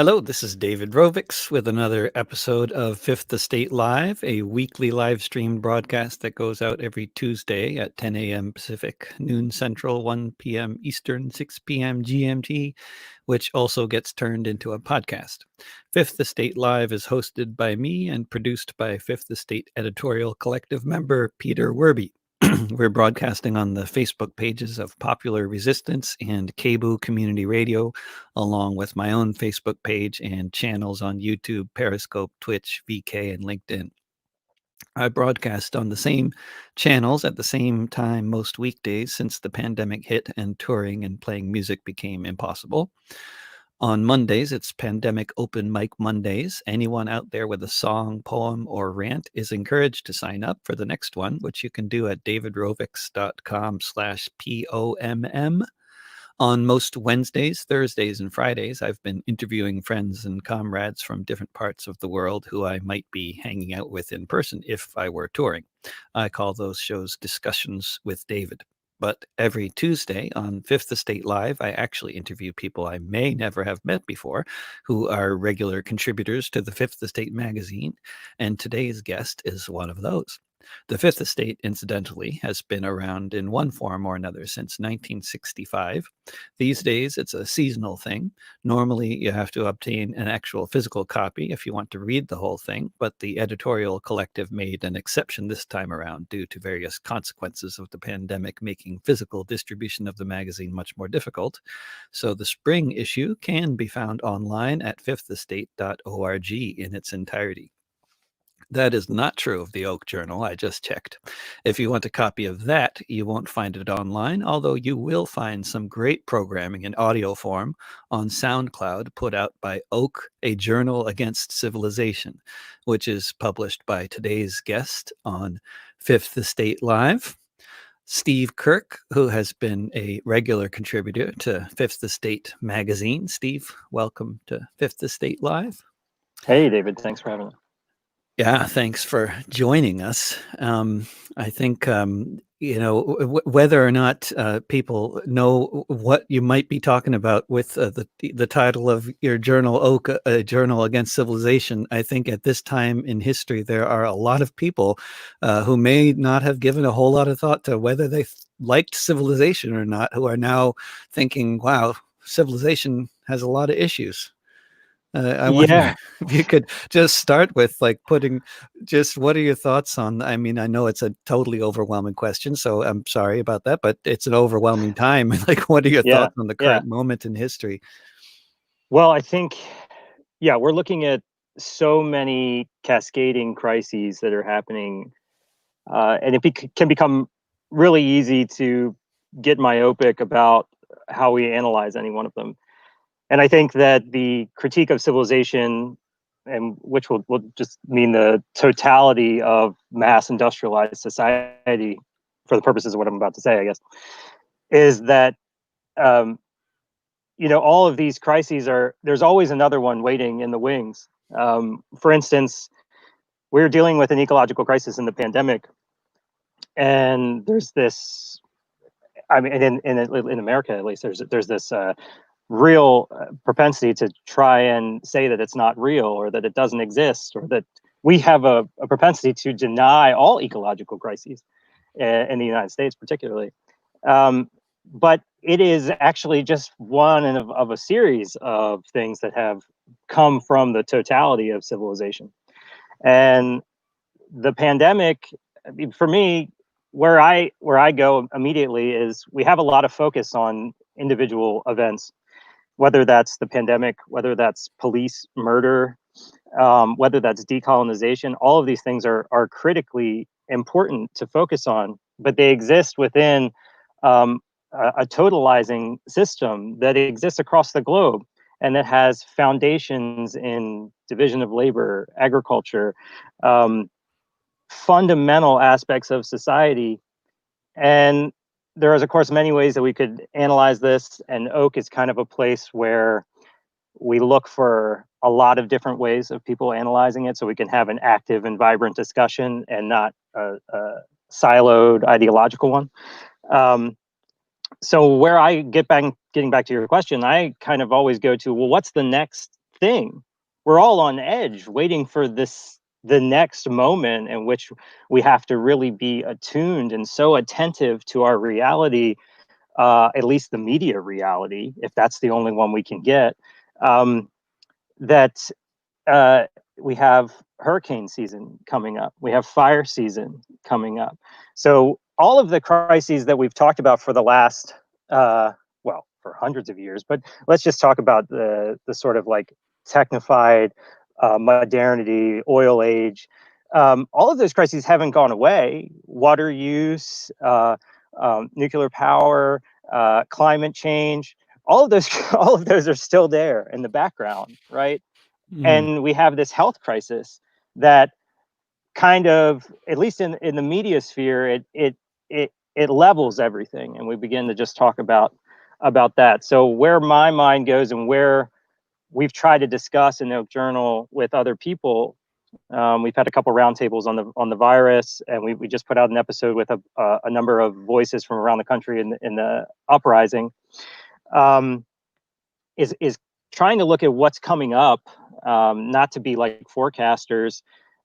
Hello, this is David Rovix with another episode of Fifth Estate Live, a weekly live stream broadcast that goes out every Tuesday at 10 a.m. Pacific, noon Central, 1 p.m. Eastern, 6 p.m. GMT, which also gets turned into a podcast. Fifth Estate Live is hosted by me and produced by Fifth Estate Editorial Collective member Peter Werby. We're broadcasting on the Facebook pages of Popular Resistance and KBOO Community Radio, along with my own Facebook page and channels on YouTube, Periscope, Twitch, VK, and LinkedIn. I broadcast on the same channels at the same time most weekdays since the pandemic hit and touring and playing music became impossible. On Mondays, it's Pandemic Open Mic Mondays. Anyone out there with a song, poem, or rant is encouraged to sign up for the next one, which you can do at davidrovix.com/POMM. On most Wednesdays, Thursdays, and Fridays, I've been interviewing friends and comrades from different parts of the world who I might be hanging out with in person if I were touring. I call those shows Discussions with David. But every Tuesday on Fifth Estate Live, I actually interview people I may never have met before who are regular contributors to the Fifth Estate magazine, and today's guest is one of those. The Fifth Estate, incidentally, has been around in one form or another since 1965. These days, it's a seasonal thing. Normally, you have to obtain an actual physical copy if you want to read the whole thing, but the editorial collective made an exception this time around due to various consequences of the pandemic making physical distribution of the magazine much more difficult. So the spring issue can be found online at fifthestate.org in its entirety. That is not true of the Oak Journal. I just checked. If you want a copy of that, you won't find it online, although you will find some great programming in audio form on SoundCloud put out by Oak, a journal against civilization, which is published by today's guest on Fifth Estate Live, Steve Kirk, who has been a regular contributor to Fifth Estate magazine. Steve, welcome to Fifth Estate Live. Hey, David. Thanks for having me. Yeah, thanks for joining us. I think, whether or not people know what you might be talking about with the title of your journal, Oak, a Journal Against Civilization, I think at this time in history, there are a lot of people who may not have given a whole lot of thought to whether they liked civilization or not, who are now thinking, wow, civilization has a lot of issues. I wonder if you could just start with putting just what are your thoughts on, I mean, I know it's a totally overwhelming question, so I'm sorry about that, but it's an overwhelming time. What are your thoughts on the current moment in history? Well, I think, we're looking at so many cascading crises that are happening, and it can become really easy to get myopic about how we analyze any one of them. And I think that the critique of civilization, and which will just mean the totality of mass industrialized society, for the purposes of what I'm about to say, I guess, is that all of these crises there's always another one waiting in the wings. For instance, we're dealing with an ecological crisis in the pandemic, and there's this. I mean, in America at least, there's this real propensity to try and say that it's not real, or that it doesn't exist, or that we have a propensity to deny all ecological crises in the United States, particularly. But it is actually just one of a series of things that have come from the totality of civilization. And the pandemic, I mean, for me, where I go immediately is we have a lot of focus on individual events, whether that's the pandemic, whether that's police murder, whether that's decolonization. All of these things are critically important to focus on, but they exist within a totalizing system that exists across the globe, and that has foundations in division of labor, agriculture, fundamental aspects of society. And there is, of course, many ways that we could analyze this, and Oak is kind of a place where we look for a lot of different ways of people analyzing it, so we can have an active and vibrant discussion and not a siloed ideological one. So where I getting back to your question, I kind of always go to, well, what's the next thing. We're all on edge, waiting for the next moment in which we have to really be attuned and so attentive to our reality, at least the media reality, if that's the only one we can get, that uh, we have hurricane season coming up. We have fire season coming up. So all of the crises that we've talked about for the last, well, for hundreds of years, but let's just talk about the sort of like technified modernity, oil age. All of those crises haven't gone away. Water use, nuclear power, climate change. All of those, all of those are still there in the background, right? Mm. And we have this health crisis that kind of, at least in the media sphere, it levels everything, and we begin to just talk about that. So where my mind goes and where we've tried to discuss in Oak Journal with other people, we've had a couple roundtables on the virus, and we just put out an episode with a number of voices from around the country in the uprising. Is trying to look at what's coming up, not to be like forecasters,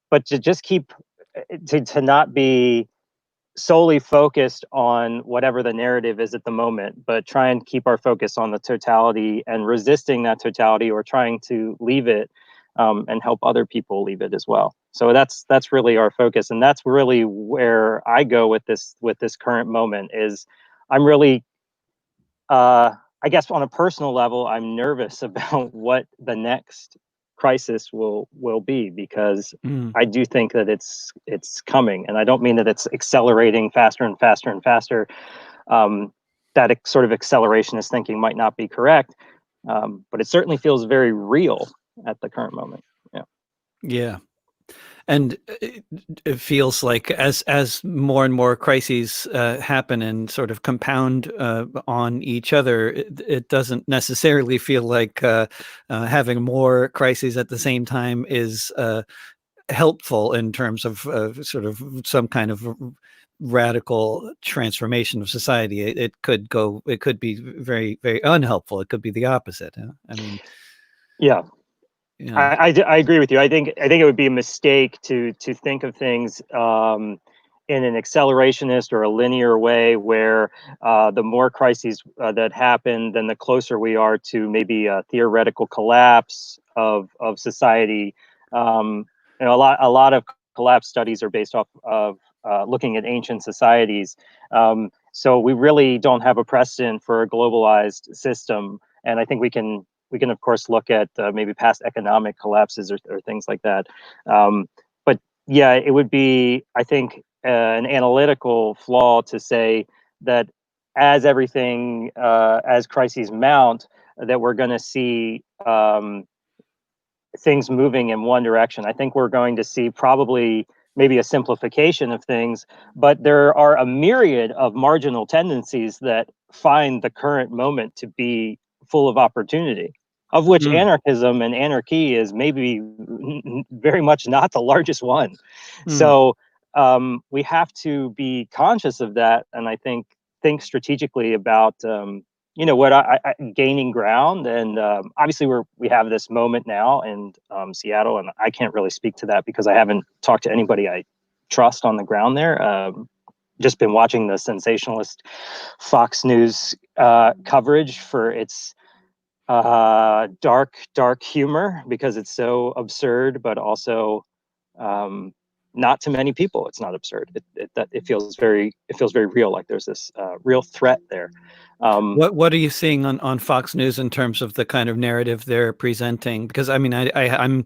but to just keep to not be solely focused on whatever the narrative is at the moment, but try and keep our focus on the totality and resisting that totality, or trying to leave it, and help other people leave it as well. So that's really our focus, and that's really where I go with this current moment. Is I'm really, I guess on a personal level, I'm nervous about what the next crisis will be, because Mm. I do think that it's coming, and I don't mean that it's accelerating faster and faster and faster. That sort of accelerationist thinking might not be correct, but it certainly feels very real at the current moment. Yeah. Yeah. And it feels like as more and more crises happen and sort of compound on each other, it doesn't necessarily feel like having more crises at the same time is helpful in terms of sort of some kind of radical transformation of society. It could be very, very unhelpful. It could be the opposite. I mean, Yeah. you know. I agree with you. I think it would be a mistake to think of things, in an accelerationist or a linear way, where the more crises that happen, then the closer we are to maybe a theoretical collapse of society. A lot of collapse studies are based off of looking at ancient societies. So we really don't have a precedent for a globalized system, and I think we can of course look at maybe past economic collapses, or things like that. But yeah, it would be, I think, an analytical flaw to say that as crises mount, that we're going to see things moving in one direction. I think we're going to see probably maybe a simplification of things, but there are a myriad of marginal tendencies that find the current moment to be full of opportunity, of which Mm, anarchism and anarchy is maybe very much not the largest one. mm. So we have to be conscious of that, and I think strategically about what gaining ground. And obviously we have this moment now in Seattle, and I can't really speak to that because I haven't talked to anybody I trust on the ground there. Just been watching the sensationalist Fox News coverage for its dark humor, because it's so absurd, but also not to many people it's not absurd. It feels very real, like there's this real threat there. um, What are you seeing on Fox News in terms of the kind of narrative they're presenting? Because I mean, I'm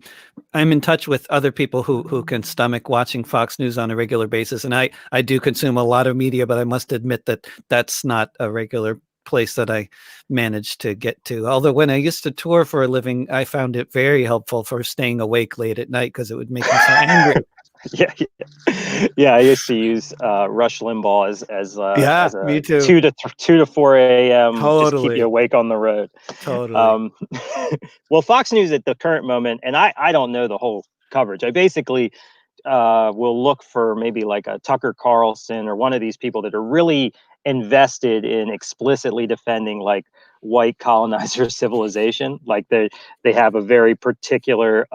in touch with other people who can stomach watching Fox News on a regular basis, and I do consume a lot of media, but I must admit that that's not a regular place that I manage to get to. Although when I used to tour for a living, I found it very helpful for staying awake late at night because it would make me so angry. yeah, yeah. I used to use Rush Limbaugh Yeah, as a me too. 2 to 4 a.m. just keep you Totally, awake on the road. totally. Um, well, Fox News at the current moment, and I don't know the whole coverage. I basically will look for maybe like a Tucker Carlson or one of these people that are really invested in explicitly defending like white colonizer civilization. Like they have a very particular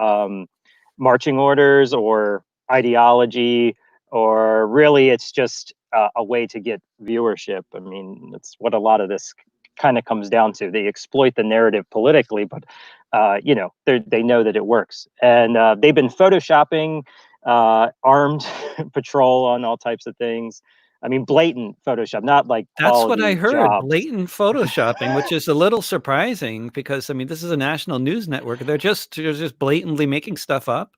marching orders or ideology, or really it's just a way to get viewership. I mean, that's what a lot of this kind of comes down to. They exploit the narrative politically, but they know that it works, and they've been photoshopping armed patrol on all types of things. I mean, blatant Photoshop, not like That's what I quality heard, jobs. blatant photoshopping, which is a little surprising because, I mean, this is a national news network. They're just blatantly making stuff up.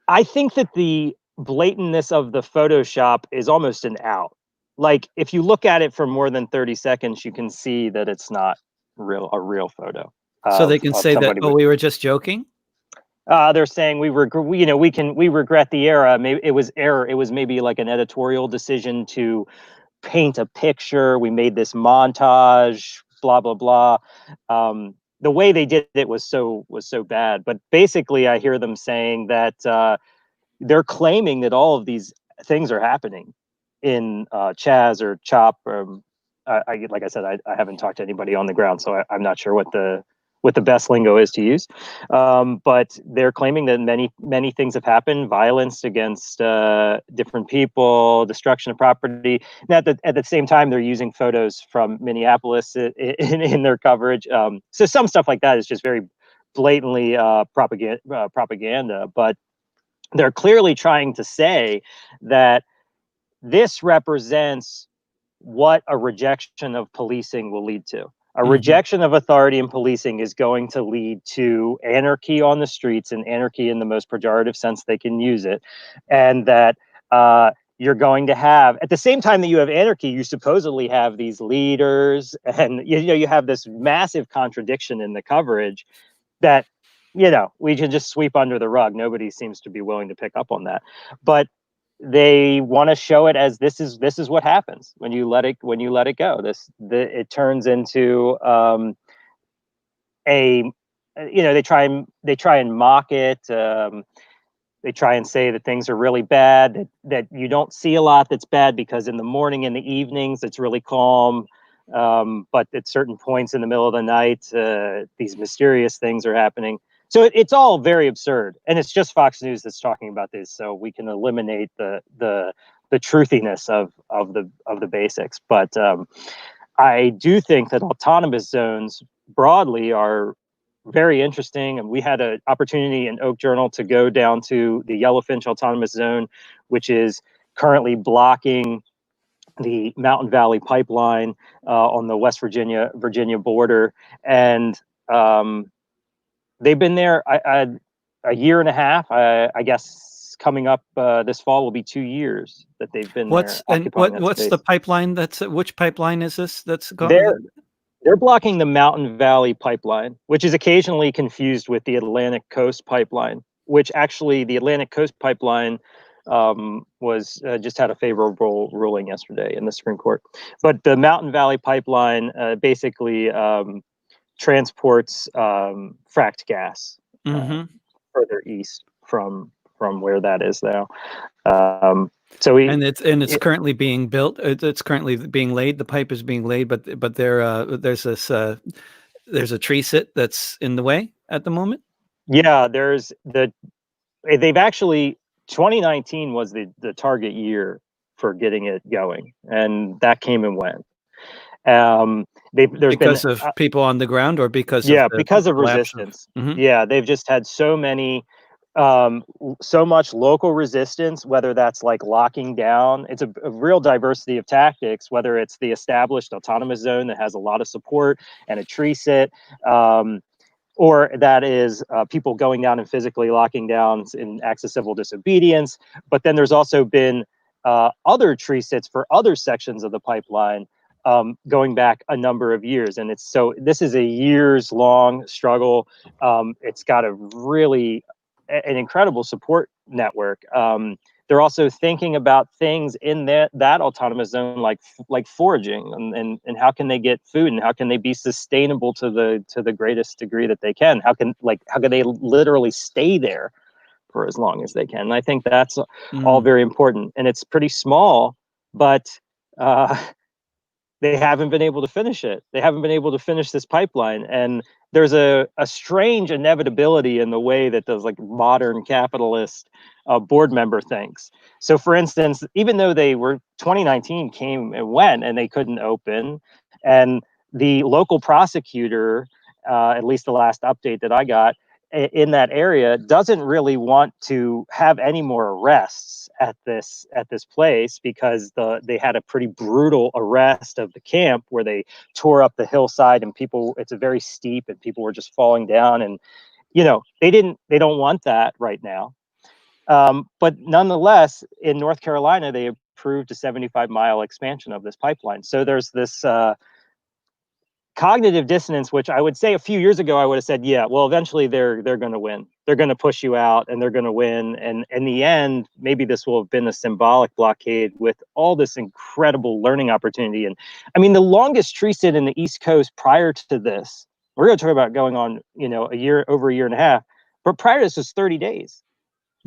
I think that the blatantness of the Photoshop is almost an out. Like, if you look at it for more than 30 seconds, you can see that it's not a real photo So they can of say that, somebody oh, with. we were just joking. They're saying we regret the era. Maybe it was error. It was maybe like an editorial decision to paint a picture. We made this montage. Blah blah blah. The way they did it was so bad. But basically, I hear them saying that they're claiming that all of these things are happening in Chaz or Chop. Like I said, I haven't talked to anybody on the ground, so I'm not sure what the best lingo is to use. But they're claiming that many things have happened: violence against different people, destruction of property. And at the same time, they're using photos from Minneapolis in their coverage. So some stuff like that is just very blatantly propaganda. But they're clearly trying to say that this represents what a rejection of policing will lead to. A rejection of authority and policing is going to lead to anarchy on the streets, and anarchy in the most pejorative sense they can use it. And that you're going to have, at the same time that you have anarchy, you supposedly have these leaders, and you have this massive contradiction in the coverage that we can just sweep under the rug. Nobody seems to be willing to pick up on that, but they want to show it as this is what happens when you let it go. It turns into they try and mock it. They try and say that things are really bad, that you don't see a lot that's bad, because in the morning and the evenings it's really calm. But at certain points in the middle of the night, these mysterious things are happening. So it's all very absurd, and it's just Fox News that's talking about this, so we can eliminate the truthiness of the basics. But I do think that autonomous zones broadly are very interesting, and we had an opportunity in Oak Journal to go down to the Yellowfinch Autonomous Zone, which is currently blocking the Mountain Valley Pipeline on the West Virginia border, and they've been there a year and a half. I guess coming up this fall will be 2 years that they've been there occupying that What's space. the pipeline? Which pipeline is this? That's They're blocking the Mountain Valley Pipeline, which is occasionally confused with the Atlantic Coast Pipeline, which actually the Atlantic Coast Pipeline was just had a favorable ruling yesterday in the Supreme Court. But the Mountain Valley Pipeline basically transports fracked gas further east from where that is now. It's currently being built. It's currently being laid. The pipe is being laid, but there's a tree sit that's in the way at the moment. Yeah, they've actually 2019 was the target year for getting it going, and that came and went. Because of people on the ground, or because of resistance. Yeah, they've just had so much local resistance, whether that's like locking down. It's a real diversity of tactics, whether it's the established autonomous zone that has a lot of support and a tree sit, or that is people going down and physically locking down in acts of civil disobedience. But then there's also been other tree sits for other sections of the pipeline going back a number of years. And this is a years long struggle. It's got an incredible support network. They're also thinking about things in that autonomous zone, like foraging and how can they get food, and how can they be sustainable to the greatest degree that they can. How can they literally stay there for as long as they can? And I think that's all very important. And it's pretty small, but they haven't been able to finish it. They haven't been able to finish this pipeline. And there's a strange inevitability in the way that those like modern capitalist board member thinks. So for instance, even though they were 2019 came and went and they couldn't open, and the local prosecutor, at least the last update that I got, in that area doesn't really want to have any more arrests at this place, because they had a pretty brutal arrest of the camp where they tore up the hillside, and people, it's a very steep, and people were just falling down, and they don't want that right now. But nonetheless, in North Carolina, they approved a 75-mile expansion of this pipeline. So there's this cognitive dissonance, which I would say a few years ago I would have said, yeah, well, eventually they're going to win. They're going to push you out, and they're going to win. And in the end, maybe this will have been a symbolic blockade with all this incredible learning opportunity. And I mean, the longest tree stand in the East Coast prior to this, we're going to talk about going on, over a year and a half, but prior to this was 30 days.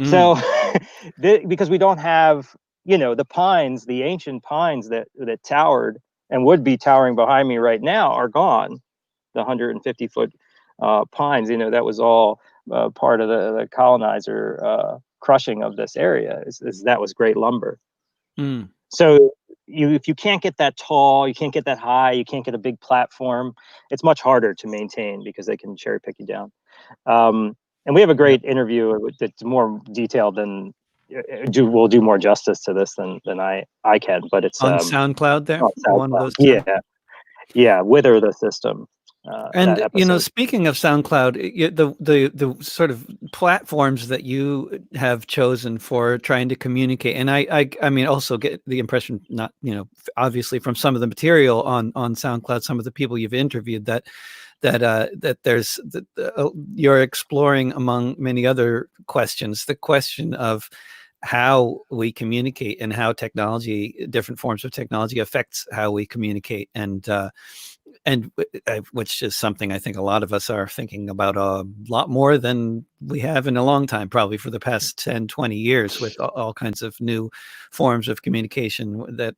So because we don't have, the pines, the ancient pines that towered and would be towering behind me right now are gone. The 150-foot pines, that was all part of the colonizer crushing of this area. That was great lumber. So if you can't get that tall, you can't get that high, you can't get a big platform, it's much harder to maintain because they can cherry pick you down. And we have a great interview that's more detailed than will do more justice to this than I can, but it's on SoundCloud there. on SoundCloud. One of those. Yeah, Wither the System. And speaking of SoundCloud, the sort of platforms that you have chosen for trying to communicate, and I mean also get the impression, not obviously from some of the material on SoundCloud, some of the people you've interviewed, that there's you're exploring, among many other questions, the question of how we communicate and how technology, different forms of technology, affects how we communicate, and which is something I think a lot of us are thinking about a lot more than we have in a long time, probably for the past 10, 20 years, with all kinds of new forms of communication that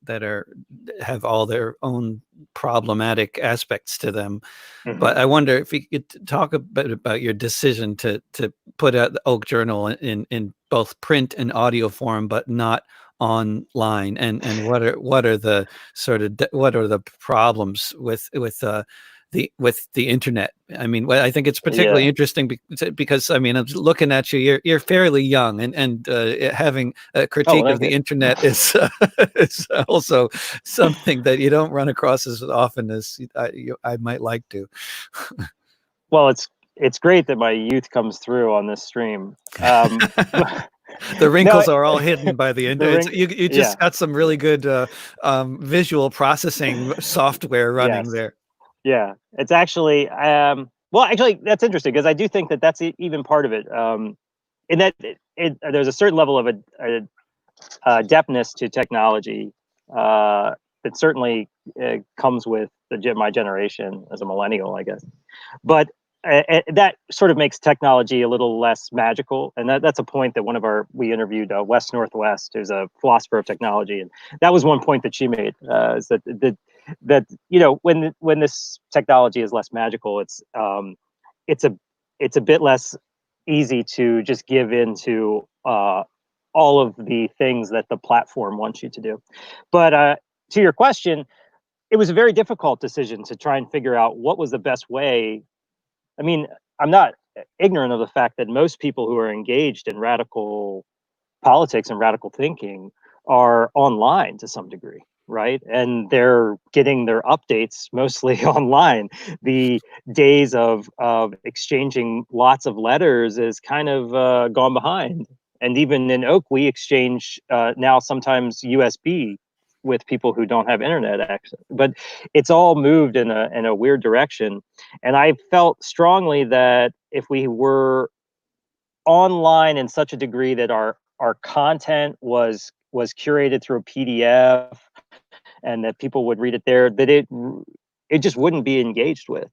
have all their own problematic aspects to them. But I wonder if you could talk a bit about your decision to put out the Oak Journal in both print and audio form, but not online, and what are the sort of what are the problems with the internet? I mean, I think it's particularly interesting because I mean, I'm looking at you. You're fairly young, and having a critique of the internet is also something that you don't run across as often as I might like to. Well, it's great that my youth comes through on this stream. The wrinkles are all hidden by the internet. You just got some really good visual processing software running there. Yeah, it's actually well, actually, that's interesting, because I do think that that's even part of it. In that there's a certain level of a adeptness to technology that certainly comes with my generation as a millennial, I guess. But that sort of makes technology a little less magical, and that's a point that we interviewed West Northwest, who's a philosopher of technology, and that was one point that she made, is that when this technology is less magical, it's a bit less easy to just give into all of the things that the platform wants you to do. But to your question, it was a very difficult decision to try and figure out what was the best way. I mean, I'm not ignorant of the fact that most people who are engaged in radical politics and radical thinking are online to some degree, right? And they're getting their updates mostly online. The days of exchanging lots of letters is kind of gone behind. And even in Oak, we exchange now sometimes USB with people who don't have internet access. But it's all moved in a weird direction. And I felt strongly that if we were online in such a degree that our content was curated through a PDF, and that people would read it there, that it just wouldn't be engaged with.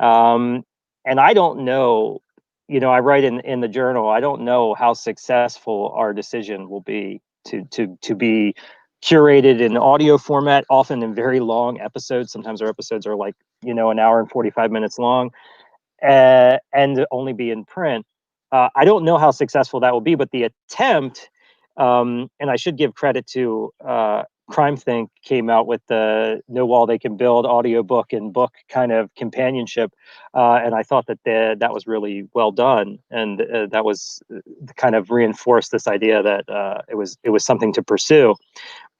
And I don't know, I write in the journal, I don't know how successful our decision will be to be curated in audio format, often in very long episodes. Sometimes our episodes are like, an hour and 45 minutes long, and only be in print. I don't know how successful that will be, but the attempt, and I should give credit to Crime Think, came out with the No Wall They Can Build audiobook and book kind of companionship, and I thought that that was really well done, and that was kind of reinforced this idea that it was something to pursue.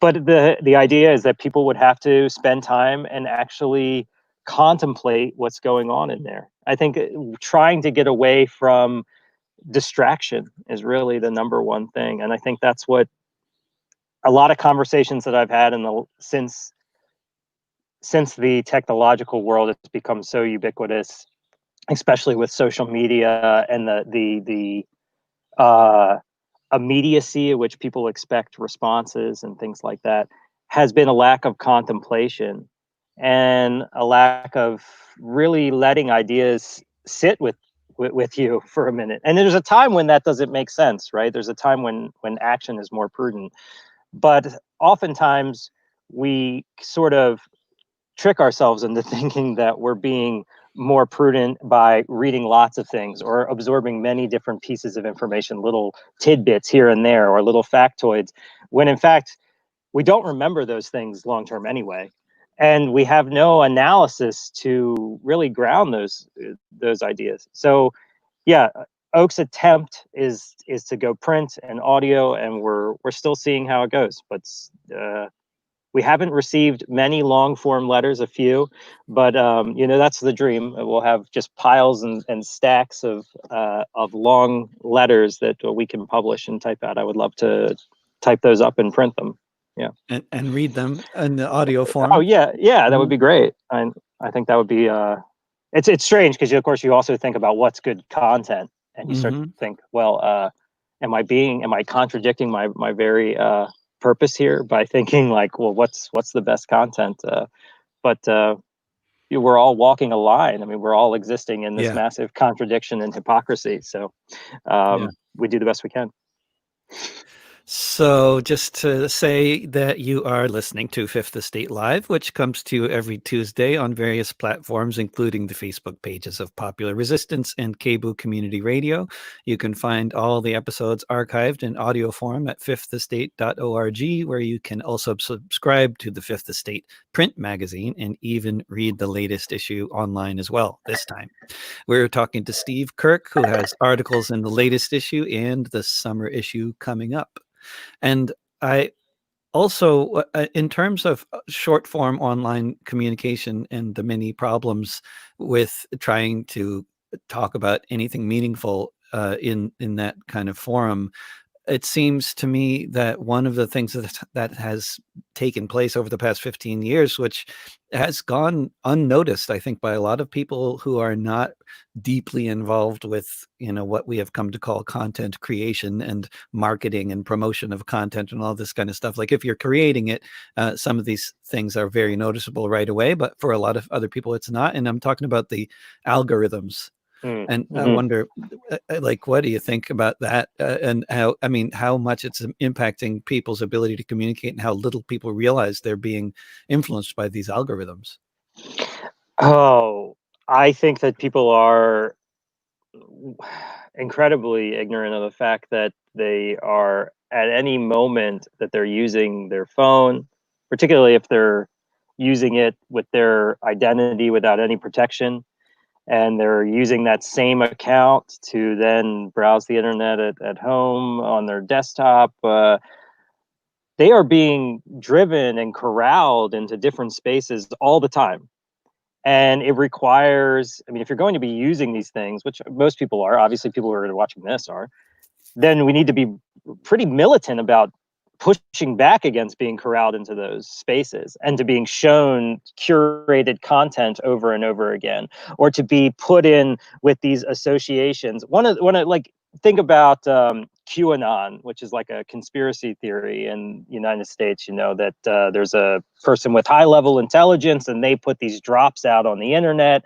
But the idea is that people would have to spend time and actually contemplate what's going on in there. I think trying to get away from distraction is really the number one thing, and I think that's what a lot of conversations that I've had since the technological world has become so ubiquitous, especially with social media and the immediacy at which people expect responses and things like that, has been a lack of contemplation and a lack of really letting ideas sit with you for a minute. And there's a time when that doesn't make sense, right? There's a time when action is more prudent, but oftentimes we sort of trick ourselves into thinking that we're being more prudent by reading lots of things or absorbing many different pieces of information, little tidbits here and there, or little factoids, when in fact we don't remember those things long term anyway, and we have no analysis to really ground those ideas. So yeah, Oak's attempt is to go print and audio, and we're still seeing how it goes, but we haven't received many long form letters, a few, but that's the dream. We'll have just piles and stacks of long letters that we can publish and type out. I would love to type those up and print them. Yeah. And read them in the audio Oh form. yeah, that would be great. I think that would be it's strange because of course you also think about what's good content, and you start to think, well, am I contradicting my very purpose here by thinking like, well, what's the best content? But we're all walking a line. I mean, we're all existing in this Yeah. massive contradiction and hypocrisy. So Yeah. we do the best we can. So just to say that you are listening to Fifth Estate Live, which comes to you every Tuesday on various platforms, including the Facebook pages of Popular Resistance and Cebu Community Radio. You can find all the episodes archived in audio form at fifthestate.org, where you can also subscribe to the Fifth Estate print magazine and even read the latest issue online as well this time. We're talking to Steve Kirk, who has articles in the latest issue and the summer issue coming up. And I also, in terms of short form online communication and the many problems with trying to talk about anything meaningful in that kind of forum, it seems to me that one of the things that has taken place over the past 15 years, which has gone unnoticed, I think, by a lot of people who are not deeply involved with, what we have come to call content creation and marketing and promotion of content and all this kind of stuff. Like if you're creating it, some of these things are very noticeable right away, but for a lot of other people, it's not. And I'm talking about the algorithms. And I wonder, like, what do you think about that? And how much it's impacting people's ability to communicate and how little people realize they're being influenced by these algorithms. Oh, I think that people are incredibly ignorant of the fact that they are at any moment that they're using their phone, particularly if they're using it with their identity without any protection, and they're using that same account to then browse the internet at home on their desktop. They are being driven and corralled into different spaces all the time. And it requires, I mean, if you're going to be using these things, which most people are, obviously people who are watching this are, then we need to be pretty militant about pushing back against being corralled into those spaces and to being shown curated content over and over again, or to be put in with these associations. Like, think about QAnon, which is like a conspiracy theory in the United States. That there's a person with high level intelligence, and they put these drops out on the internet.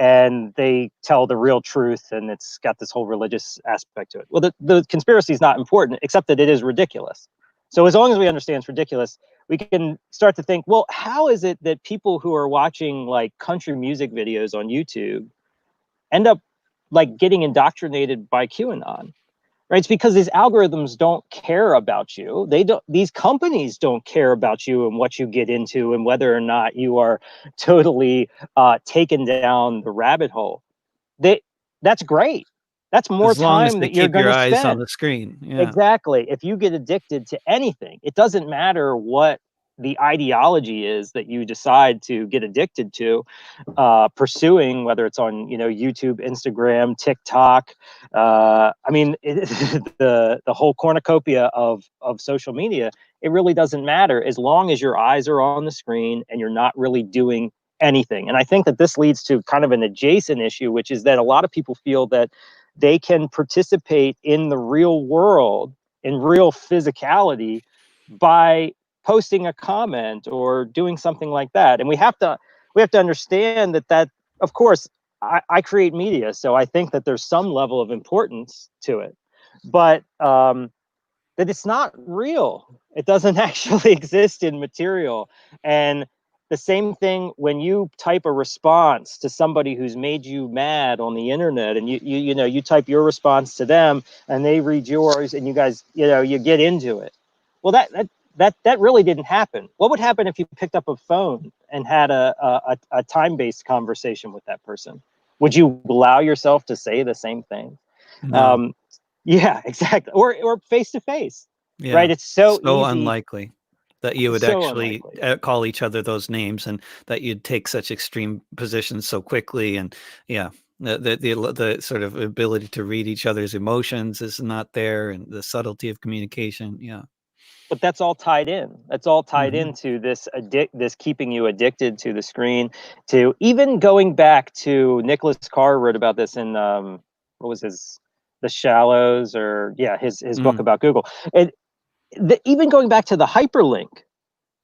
And they tell the real truth, and it's got this whole religious aspect to it. Well, the conspiracy is not important, except that it is ridiculous. So as long as we understand it's ridiculous, we can start to think, well, how is it that people who are watching like country music videos on YouTube end up like getting indoctrinated by QAnon? Right? It's because these algorithms don't care about you. They don't. These companies don't care about you and what you get into and whether or not you are totally taken down the rabbit hole. They, that's great. That's more As long as time they that you're keep going your to eyes on spend. the screen. Yeah. Exactly. If you get addicted to anything, it doesn't matter what the ideology is that you decide to get addicted to, pursuing, whether it's on YouTube, Instagram, TikTok. I mean, the whole cornucopia of social media. It really doesn't matter as long as your eyes are on the screen and you're not really doing anything. And I think that this leads to kind of an adjacent issue, which is that a lot of people feel that they can participate in the real world, in real physicality, by posting a comment or doing something like that. And we have to understand that of course I create media, so I think that there's some level of importance to it, but that it's not real. It doesn't actually exist in material. And the same thing when you type a response to somebody who's made you mad on the internet, and you type your response to them and they read yours, and you guys you get into it. Well, that really didn't happen. What would happen if you picked up a phone and had a time-based conversation with that person? Would you allow yourself to say the same thing? No. Um, yeah, exactly. Or face to face, right? Yeah. It's so So easy. unlikely that you would So actually unlikely. call each other those names, and that you'd take such extreme positions so quickly. And yeah, the sort of ability to read each other's emotions is not there, and the subtlety of communication. Yeah. But that's all tied in. That's all tied Hmm. into this keeping you addicted to the screen. To even going back to Nicholas Carr wrote about this in what was his The Shallows, or yeah, his book Mm. about Google. And even going back to the hyperlink.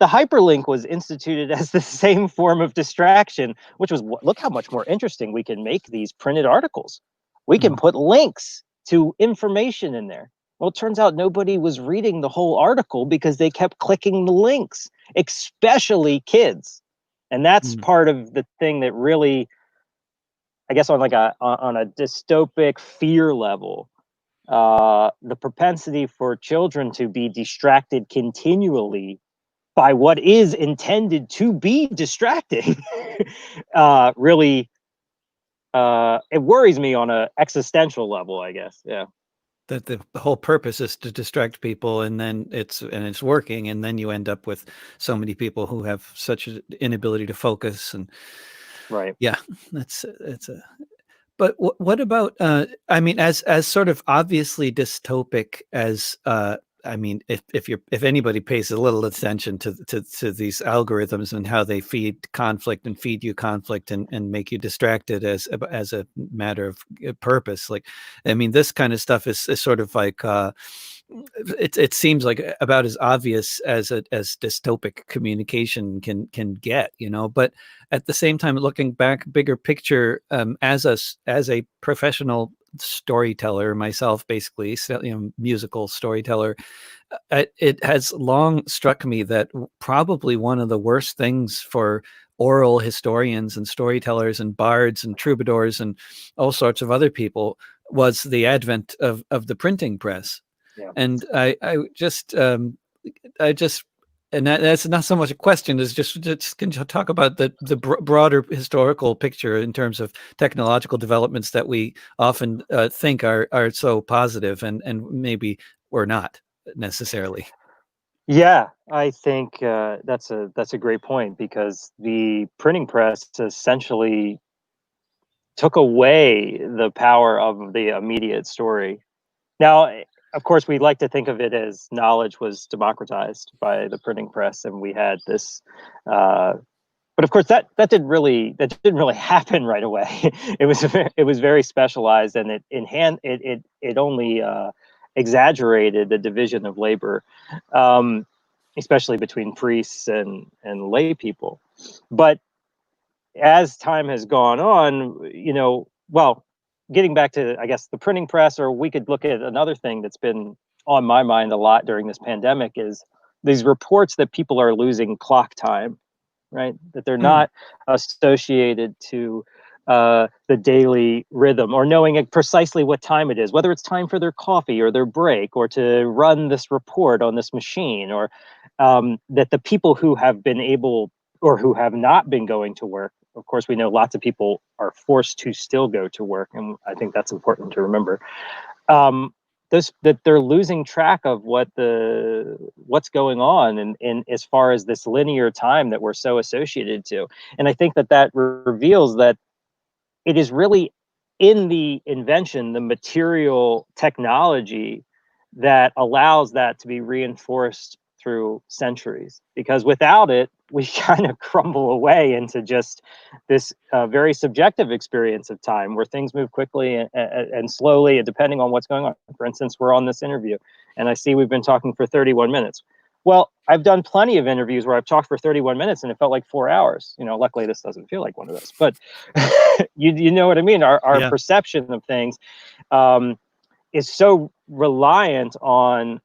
The hyperlink was instituted as the same form of distraction, which was, look how much more interesting we can make these printed articles. We can Mm. put links to information in there. Well, it turns out nobody was reading the whole article because they kept clicking the links, especially kids. And that's Mm. part of the thing that really, I guess, on a dystopic fear level, the propensity for children to be distracted continually by what is intended to be distracting, really, it worries me on a existential level, I guess. Yeah. That the whole purpose is to distract people, and then it's working, and then you end up with so many people who have such an inability to focus. And Right. yeah, that's it's a but what about, I mean, as sort of obviously dystopic as, I mean, if anybody pays a little attention to these algorithms and how they feed conflict and feed you conflict, and make you distracted as a matter of purpose, like, I mean, this kind of stuff is sort of like, it seems like about as obvious as dystopic communication can get, but at the same time, looking back, bigger picture, as a professional storyteller myself, basically, so, musical storyteller, it has long struck me that probably one of the worst things for oral historians and storytellers and bards and troubadours and all sorts of other people was the advent of the printing press. Yeah. And I just, and that's not so much a question as just can you talk about the broader historical picture in terms of technological developments that we often think are so positive, and maybe we're not necessarily. Yeah, I think that's a great point, because the printing press essentially took away the power of the immediate story. Now, of course, we like to think of it as knowledge was democratized by the printing press, and we had this. Uh, but of course, that didn't really happen right away. It was very specialized, and it only exaggerated the division of labor, um, especially between priests and lay people. But as time has gone on, well, getting back to, I guess, the printing press, or we could look at another thing that's been on my mind a lot during this pandemic is these reports that people are losing clock time, right? That they're not associated to the daily rhythm or knowing precisely what time it is, whether it's time for their coffee or their break or to run this report on this machine, or that the people who have been able or who have not been going to work, of course, we know lots of people are forced to still go to work. And I think that's important to remember. That they're losing track of what's going on in as far as this linear time that we're so associated to. And I think that reveals that it is really in the invention, the material technology that allows that to be reinforced through centuries. Because without it, we kind of crumble away into just this very subjective experience of time where things move quickly and slowly, and depending on what's going on. For instance, we're on this interview, and I see we've been talking for 31 minutes. Well, I've done plenty of interviews where I've talked for 31 minutes and it felt like 4 hours. Luckily this doesn't feel like one of those, but you know what I mean? Our perception of things is so reliant on,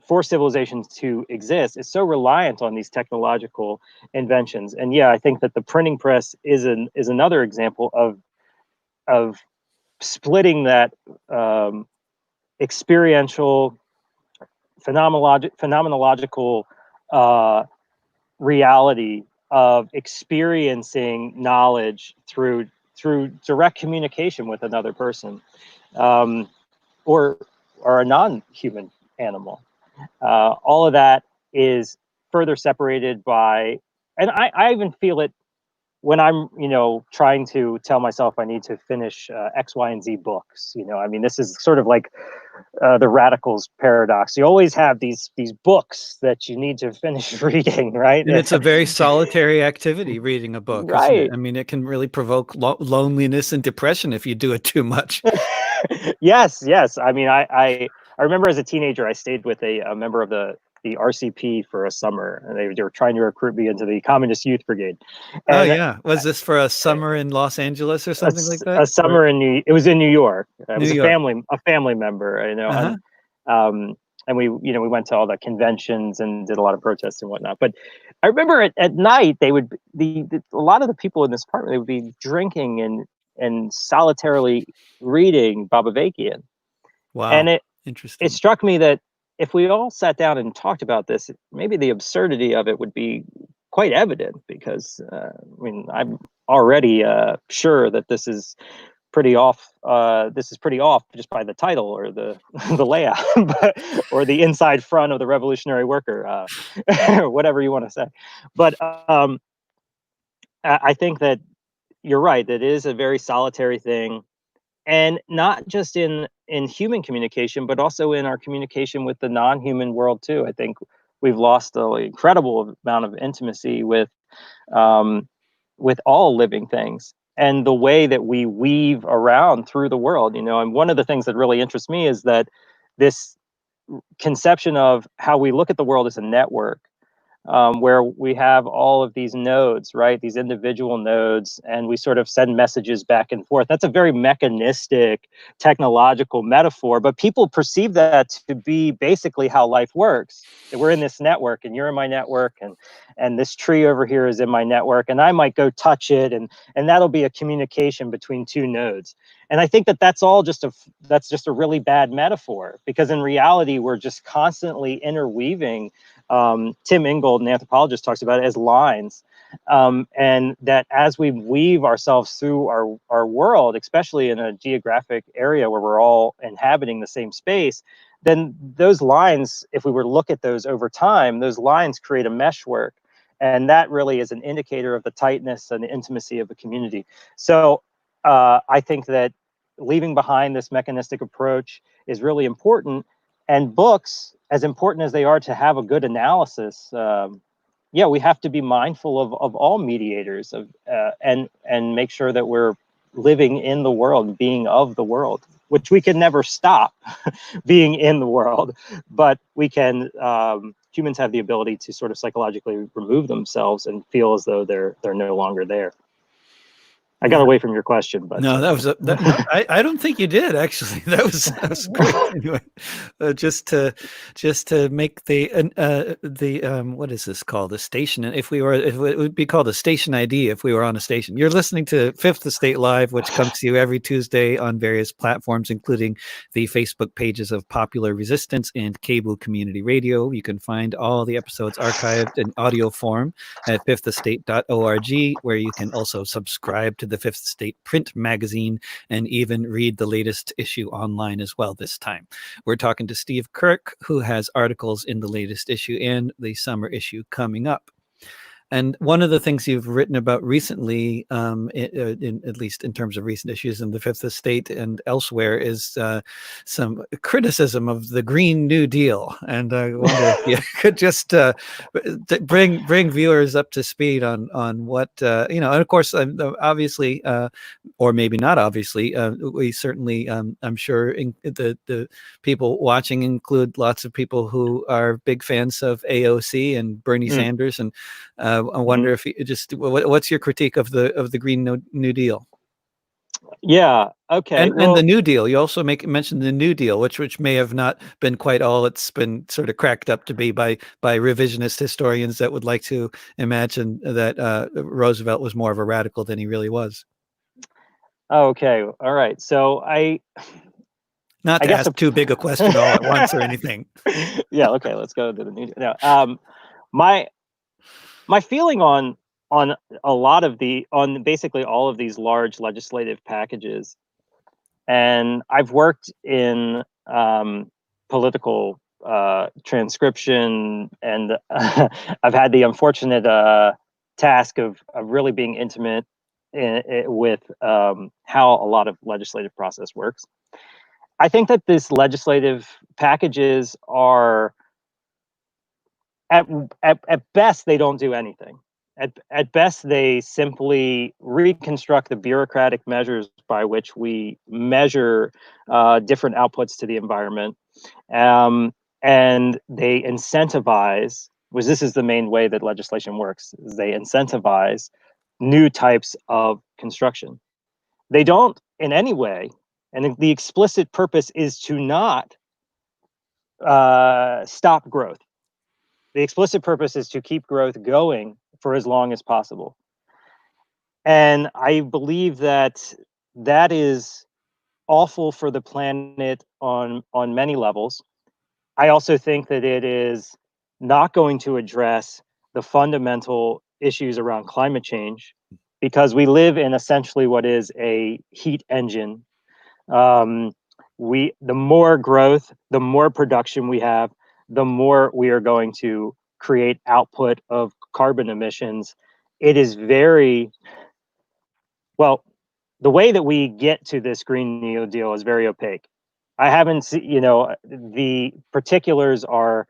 for civilizations to exist, is so reliant on these technological inventions. And yeah, I think that the printing press is another example of splitting that experiential phenomenological reality of experiencing knowledge through direct communication with another person, or a non-human animal. All of that is further separated by, and I even feel it when I'm, trying to tell myself I need to finish X, Y, and Z books. I mean, this is sort of like the radicals paradox. You always have these books that you need to finish reading, right? And it's a very solitary activity, reading a book, isn't it? Right. I mean, it can really provoke loneliness and depression if you do it too much. Yes. I mean, I remember as a teenager, I stayed with a member of the RCP for a summer, and they were trying to recruit me into the Communist Youth Brigade. And oh yeah, was this for a summer in Los Angeles or something like that? A summer it was in New York. It was New a York. family member, and we went to all the conventions and did a lot of protests and whatnot. But I remember at night they would a lot of the people in this apartment, they would be drinking and solitarily reading Babavakian. Wow. And it Interesting. struck me that if we all sat down and talked about this, maybe the absurdity of it would be quite evident, because I mean, I'm already sure that this is pretty off. This is pretty off just by the title or the the layout, or the inside front of the Revolutionary Worker, whatever you want to say. But I think that you're right. That is a very solitary thing, and not just in human communication, but also in our communication with the non-human world too. I think we've lost an incredible amount of intimacy um, with all living things, and the way that we weave around through the world. And one of the things that really interests me is that this conception of how we look at the world as a network, where we have all of these nodes, right? These individual nodes, and we sort of send messages back and forth. That's a very mechanistic, technological metaphor, but people perceive that to be basically how life works. That we're in this network, and you're in my network, and this tree over here is in my network, and I might go touch it, and that'll be a communication between two nodes. And I think that that's just a really bad metaphor, because in reality, we're just constantly interweaving. Tim Ingold, an anthropologist, talks about it as lines, and that as we weave ourselves through our world, especially in a geographic area where we're all inhabiting the same space, then those lines, if we were to look at those over time, those lines create a meshwork, and that really is an indicator of the tightness and the intimacy of a community. So I think that leaving behind this mechanistic approach is really important, and books, as important as they are to have a good analysis, we have to be mindful of all mediators and make sure that we're living in the world, being of the world, which we can never stop being in the world, but we can. Humans have the ability to sort of psychologically remove themselves and feel as though they're no longer there. I got away from your question, but no, that was no. I don't think you did actually. That was great. Anyway, just to make the what is this called? The station. If it would be called a station ID if we were on a station. You're listening to Fifth Estate Live, which comes to you every Tuesday on various platforms, including the Facebook pages of Popular Resistance and Cable Community Radio. You can find all the episodes archived in audio form at fifthestate.org, where you can also subscribe to the Fifth Estate print magazine and even read the latest issue online as well this time. We're talking to Steve Kirk, who has articles in the latest issue and the summer issue coming up. And one of the things you've written about recently, at least in terms of recent issues in the Fifth Estate and elsewhere, is some criticism of the Green New Deal. And I wonder if you could just bring viewers up to speed on what and of course, obviously, or maybe not obviously, we certainly, I'm sure, the people watching include lots of people who are big fans of AOC and Bernie Sanders, and I wonder if you just what's your critique of the Green New Deal? Yeah. Okay. And the New Deal. You also mention the New Deal, which may have not been quite all it's been sort of cracked up to be by revisionist historians that would like to imagine that Roosevelt was more of a radical than he really was. Okay. All right. So not to ask too big a question all at once or anything. Yeah. Okay. Let's go to the New Deal. No, my feeling on a lot of on basically all of these large legislative packages, and I've worked in political transcription, and I've had the unfortunate task of really being intimate with how a lot of legislative process works. I think that these legislative packages are at best, they don't do anything. At best, they simply reconstruct the bureaucratic measures by which we measure different outputs to the environment, and they incentivize. Which this is the main way that legislation works: is they incentivize new types of construction. They don't in any way, and the explicit purpose is to not stop growth. The explicit purpose is to keep growth going for as long as possible. And I believe that that is awful for the planet on many levels. I also think that it is not going to address the fundamental issues around climate change, because we live in essentially what is a heat engine. The more growth, the more production we have, the more we are going to create output of carbon emissions. It is very well, the way that we get to this Green New Deal is very opaque. I haven't seen, the particulars are,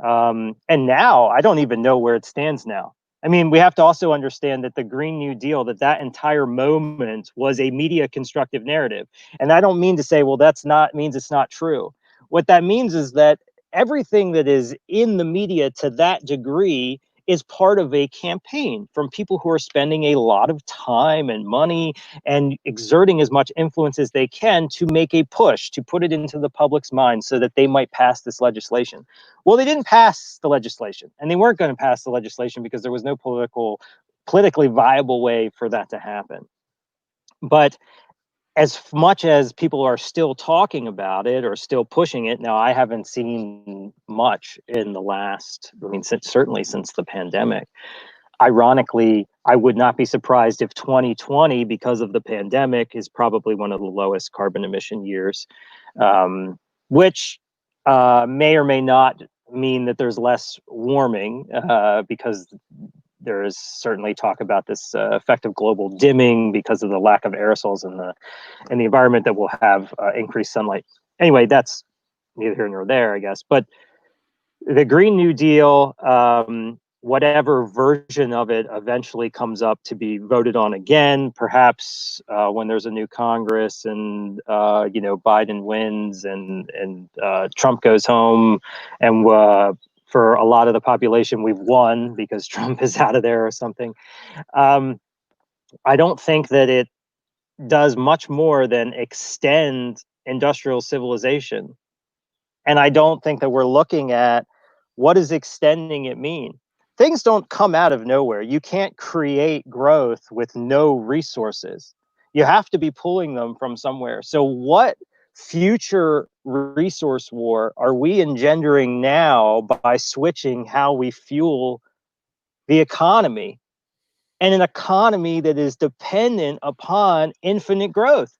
and now I don't even know where it stands now. I mean, we have to also understand that the Green New Deal, that entire moment was a media constructive narrative. And I don't mean to say, well, means it's not true. What that means is that everything that is in the media to that degree is part of a campaign from people who are spending a lot of time and money and exerting as much influence as they can to make a push, to put it into the public's mind so that they might pass this legislation. Well, they didn't pass the legislation, and they weren't going to pass the legislation because there was no politically viable way for that to happen. But as much as people are still talking about it or still pushing it, now I haven't seen much in the last, certainly since the pandemic. Ironically, I would not be surprised if 2020, because of the pandemic, is probably one of the lowest carbon emission years, which may or may not mean that there's less warming, because there is certainly talk about this effect of global dimming because of the lack of aerosols in the environment that will have increased sunlight. Anyway, that's neither here nor there, I guess. But the Green New Deal, whatever version of it eventually comes up to be voted on again, perhaps when there's a new Congress and Biden wins and Trump goes home, and for a lot of the population, we've won because Trump is out of there or something. I don't think that it does much more than extend industrial civilization. And I don't think that we're looking at what does extending it mean. Things don't come out of nowhere. You can't create growth with no resources. You have to be pulling them from somewhere. So what future resource war are we engendering now by switching how we fuel the economy, and an economy that is dependent upon infinite growth?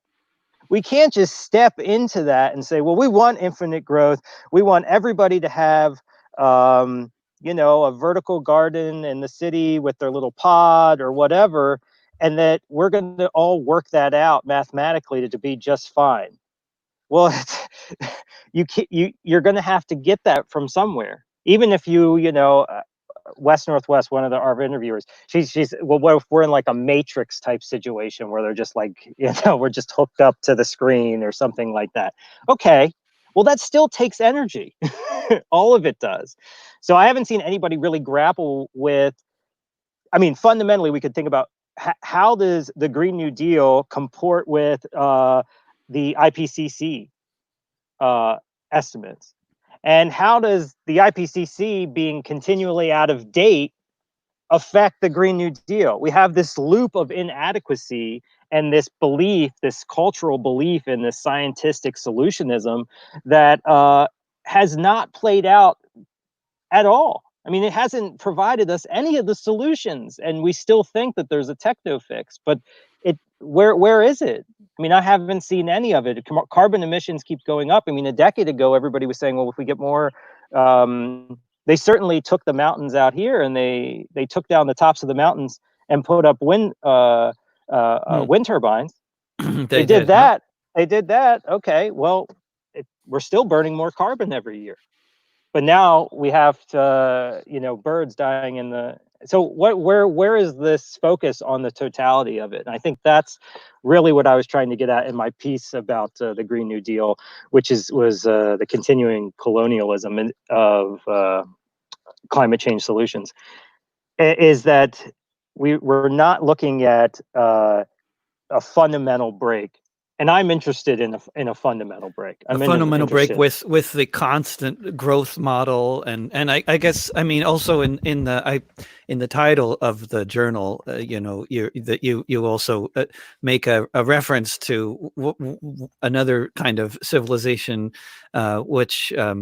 We can't just step into that and say, well, we want infinite growth. We want everybody to have, a vertical garden in the city with their little pod or whatever, and that we're going to all work that out mathematically to be just fine. Well, you're going to have to get that from somewhere. Even if West Northwest, one of our interviewers, she's well, what if we're in like a Matrix type situation where they're just like, we're just hooked up to the screen or something like that? Okay, well, that still takes energy. All of it does. So I haven't seen anybody really grapple with. I mean, fundamentally, we could think about how does the Green New Deal comport with the IPCC estimates, and how does the IPCC being continually out of date affect the Green New Deal? We have this loop of inadequacy and this belief, this cultural belief in this scientific solutionism that has not played out at all. I mean, it hasn't provided us any of the solutions, and we still think that there's a techno fix. But where is it? I mean, I haven't seen any of it. Carbon emissions keep going up. I mean, a decade ago, everybody was saying, well, if we get more, they certainly took the mountains out here, and they took down the tops of the mountains and put up wind turbines. They did that. Huh? They did that. Okay, well, we're still burning more carbon every year. But now we have to, birds dying in the. So where is this focus on the totality of it? And I think that's really what I was trying to get at in my piece about the Green New Deal, which was the continuing colonialism of climate change solutions. Is that we're not looking at a fundamental break. And I'm interested in a fundamental break. A fundamental break with the constant growth model, and I guess, I mean, also in the title of the journal, you also make a reference to another kind of civilization, which I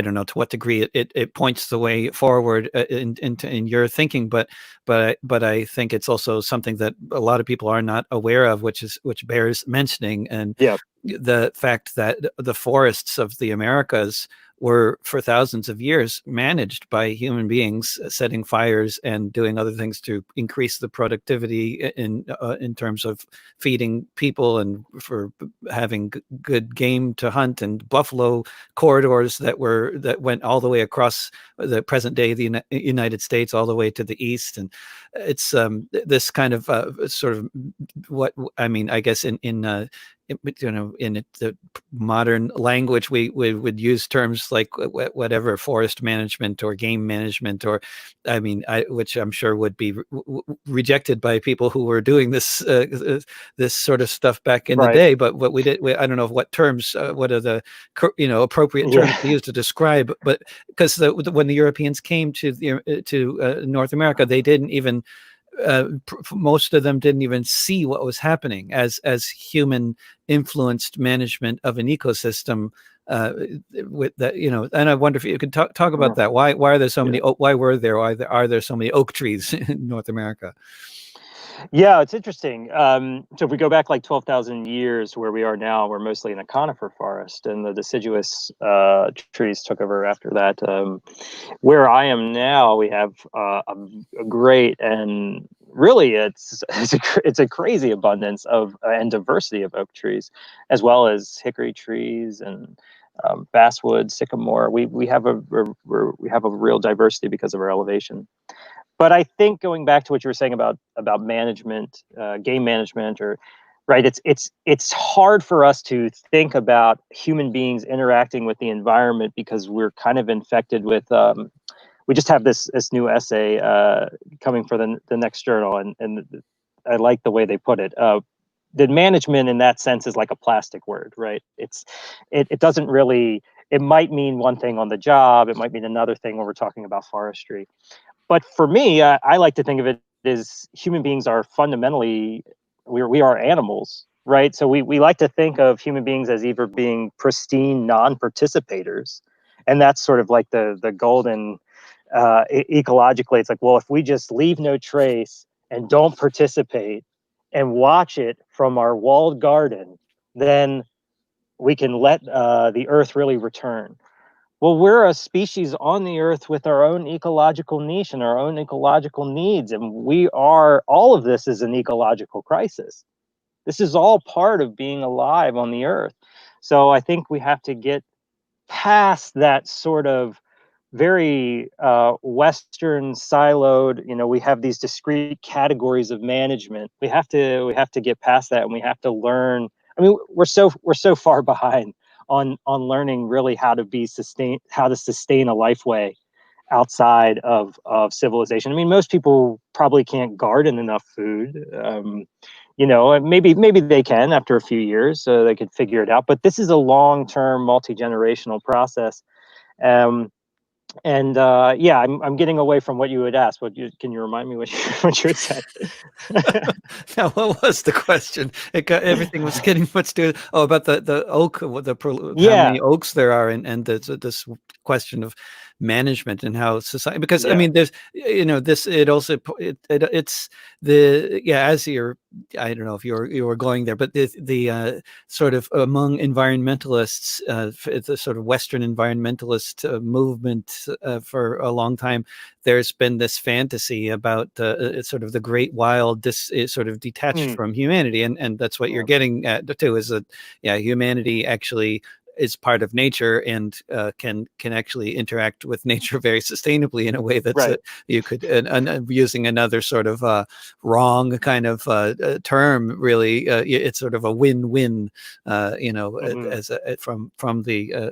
don't know to what degree it points the way forward in your thinking, but I think it's also something that a lot of people are not aware of, which bears mentioning. And the fact that the forests of the Americas were for thousands of years managed by human beings, setting fires and doing other things to increase the productivity in terms of feeding people and for having good game to hunt, and buffalo corridors that went all the way across the present day of the United States all the way to the east. And it's this kind of sort of what I mean, I guess in the modern language, we would use terms like whatever, forest management or game management, or I mean, which I'm sure would be rejected by people who were doing this this sort of stuff back in the day. But what we did, I don't know what terms, what are the appropriate terms to use to describe. But because when the Europeans came to North America, they didn't even. Most of them didn't even see what was happening as human influenced management of an ecosystem with that, and I wonder if you could talk about that. Why are there so many, why are there so many oak trees in North America? Yeah, it's interesting. So if we go back like 12,000 years where we are now, we're mostly in a conifer forest, and the deciduous trees took over after that. Where I am now, we have a great, and really it's a crazy abundance of and diversity of oak trees, as well as hickory trees and basswood, sycamore. We have a real diversity because of our elevation. But I think going back to what you were saying about management, game management, or right, it's hard for us to think about human beings interacting with the environment because we're kind of infected with. We just have this new essay coming for the next journal, and like the way they put it. The management in that sense is like a plastic word, right? It doesn't really, it might mean one thing on the job, it might mean another thing when we're talking about forestry. But for me, I like to think of it as human beings are fundamentally, we are animals, right? So we like to think of human beings as either being pristine non-participators, and that's sort of like the golden, ecologically, it's like, well, if we just leave no trace and don't participate and watch it from our walled garden, then we can let the earth really return. Well, we're a species on the earth with our own ecological niche and our own ecological needs. And all of this is an ecological crisis. This is all part of being alive on the earth. So I think we have to get past that sort of very Western siloed, we have these discrete categories of management. We have to get past that, and we have to learn. I mean, we're so far behind on learning really how to sustain a life way outside of civilization. I mean, most people probably can't garden enough food. Maybe they can after a few years, so they could figure it out. But this is a long-term, multi-generational process. Um, and yeah, I'm getting away from what you had asked. Can you remind me what you had said? Now, what was the question? Everything was getting much to about the oak, how Yeah, many oaks there are, and this question of management and how society. Because I yeah, mean, there's this. It also it's the as you're. I don't know if you were going there, but the sort of among environmentalists, the sort of Western environmentalist movement for a long time, there's been this fantasy about sort of the great wild, this is sort of detached mm, from humanity, and that's what you're yeah, getting at too. Is that humanity actually is part of nature and can actually interact with nature very sustainably in a way that's right. you could using another sort of wrong kind of term. Really, it's sort of a win-win. Hmm. As from the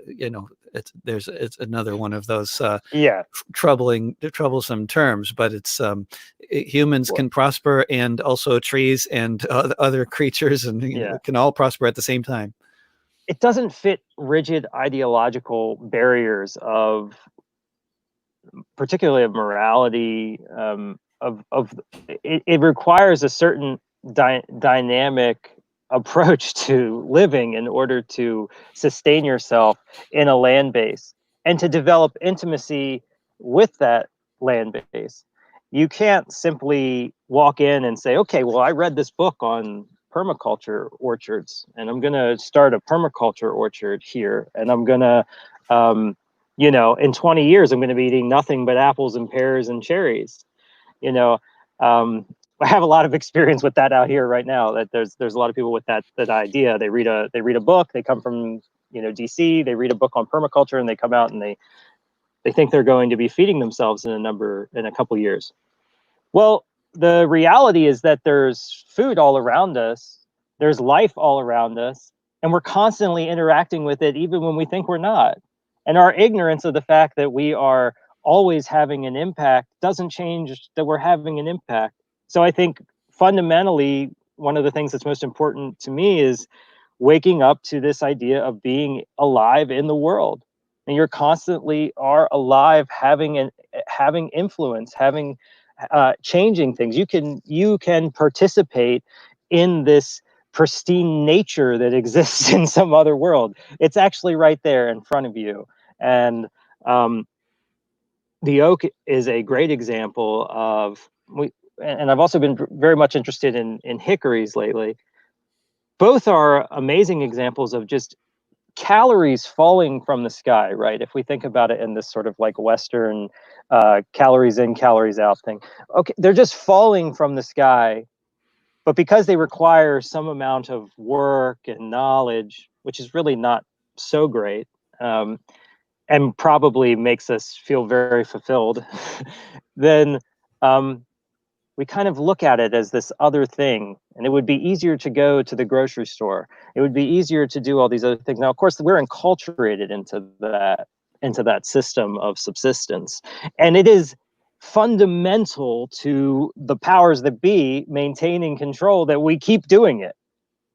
it's another one of those Yeah. troublesome terms, but it's humans Well, can prosper, and also trees and other creatures, and yeah. can all prosper at the same time. It doesn't fit rigid ideological barriers of, particularly of morality. It requires a certain dynamic approach to living in order to sustain yourself in a land base and to develop intimacy with that land base. You can't simply walk in and say, okay, well, I read this book on permaculture orchards, and I'm going to start a permaculture orchard here, and I'm going to in 20 years, I'm going to be eating nothing but apples and pears and cherries. You know, um, I have a lot of experience with that out here right now. That there's a lot of people with that idea. They read a book. They come from DC. They read a book on permaculture, and they come out and they think they're going to be feeding themselves in a couple years. Well, the reality is that there's food all around us. There's life all around us, and we're constantly interacting with it, even when we think we're not. And our ignorance of the fact that we are always having an impact doesn't change that we're having an impact. So I think fundamentally, one of the things that's most important to me is waking up to this idea of being alive in the world. And you're constantly are alive, having influence, having changing things. You can participate in this pristine nature that exists in some other world. It's actually right there in front of you. And um, the oak is a great example of we. And I've also been very much interested in hickories lately. Both are amazing examples of just calories falling from the sky, right? If we think about it in this sort of like Western calories in, calories out thing. Okay, they're just falling from the sky, but because they require some amount of work and knowledge, which is really not so great, um, and probably makes us feel very fulfilled, then um, we kind of look at it as this other thing, and it would be easier to go to the grocery store. It would be easier to do all these other things. Now, of course, we're enculturated into that system of subsistence, and it is fundamental to the powers that be maintaining control that we keep doing it.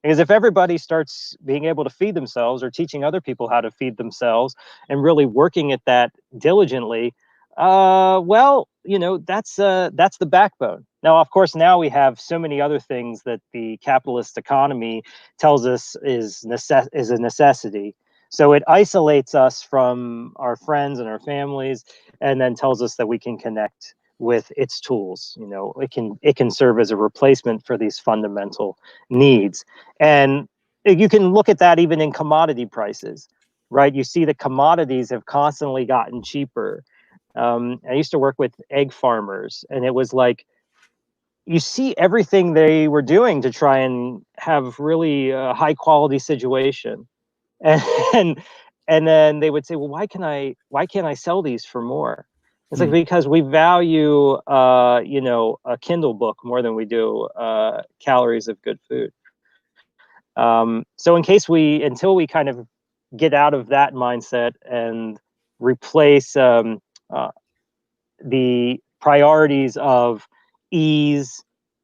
Because if everybody starts being able to feed themselves or teaching other people how to feed themselves and really working at that diligently, well, that's the backbone. Now, of course, now we have so many other things that the capitalist economy tells us is a necessity. So it isolates us from our friends and our families, and then tells us that we can connect with its tools. It can serve as a replacement for these fundamental needs. And you can look at that even in commodity prices, right? You see that commodities have constantly gotten cheaper. I used to work with egg farmers, and it was like you see everything they were doing to try and have really a high quality situation, and and, and then they would say, well, why can't I sell these for more? It's like, Hmm. because we value a Kindle book more than we do calories of good food. So until we kind of get out of that mindset and replace uh, the priorities of ease,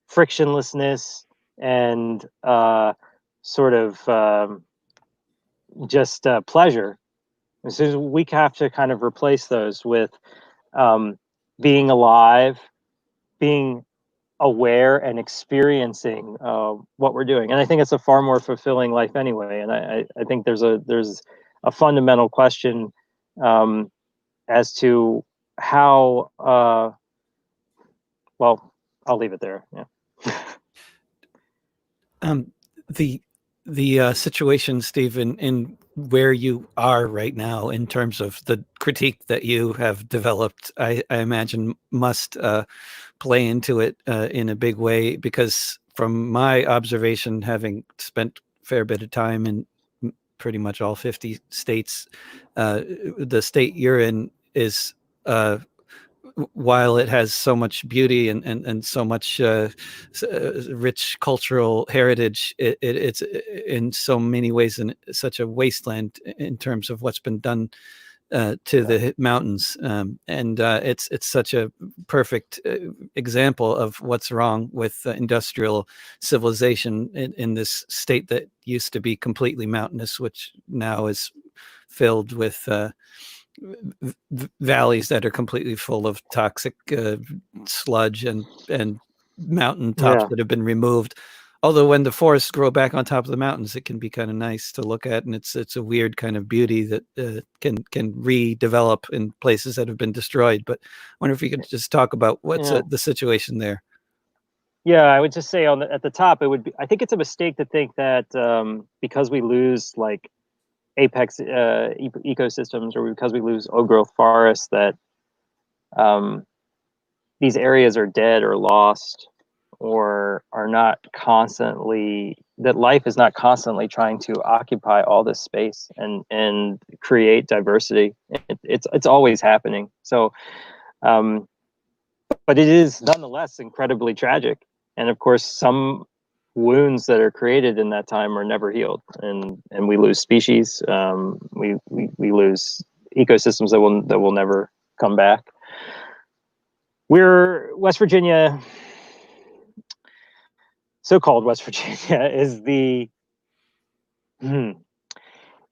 frictionlessness, and sort of just pleasure, so we have to kind of replace those with um, being alive, being aware, and experiencing what we're doing. And I think it's a far more fulfilling life anyway. And I think there's a fundamental question um, as to how. Well, I'll leave it there. Yeah. Um, the situation, Steve, in where you are right now in terms of the critique that you have developed, I imagine must play into it in a big way, because from my observation, having spent a fair bit of time in pretty much all 50 states, the state you're in is, while it has so much beauty and so much rich cultural heritage, it's in so many ways in such a wasteland in terms of what's been done to Yeah. the mountains, and it's such a perfect example of what's wrong with industrial civilization in this state that used to be completely mountainous, which now is filled with valleys that are completely full of toxic sludge and mountain tops Yeah. that have been removed. Although when the forests grow back on top of the mountains, it can be kind of nice to look at, and it's a weird kind of beauty that can redevelop in places that have been destroyed. But I wonder if you could just talk about what's Yeah. the situation there. Yeah, I would just say at the top, it would be. I think it's a mistake to think that because we lose like apex ecosystems, or because we lose old growth forests, that um, these areas are dead or lost, or are not constantly, that life is not constantly trying to occupy all this space and create diversity. It's always happening. So um, but it is nonetheless incredibly tragic. And of course, some wounds that are created in that time are never healed, and we lose species. We lose ecosystems that will never come back. We're West Virginia, so-called West Virginia, is the hmm,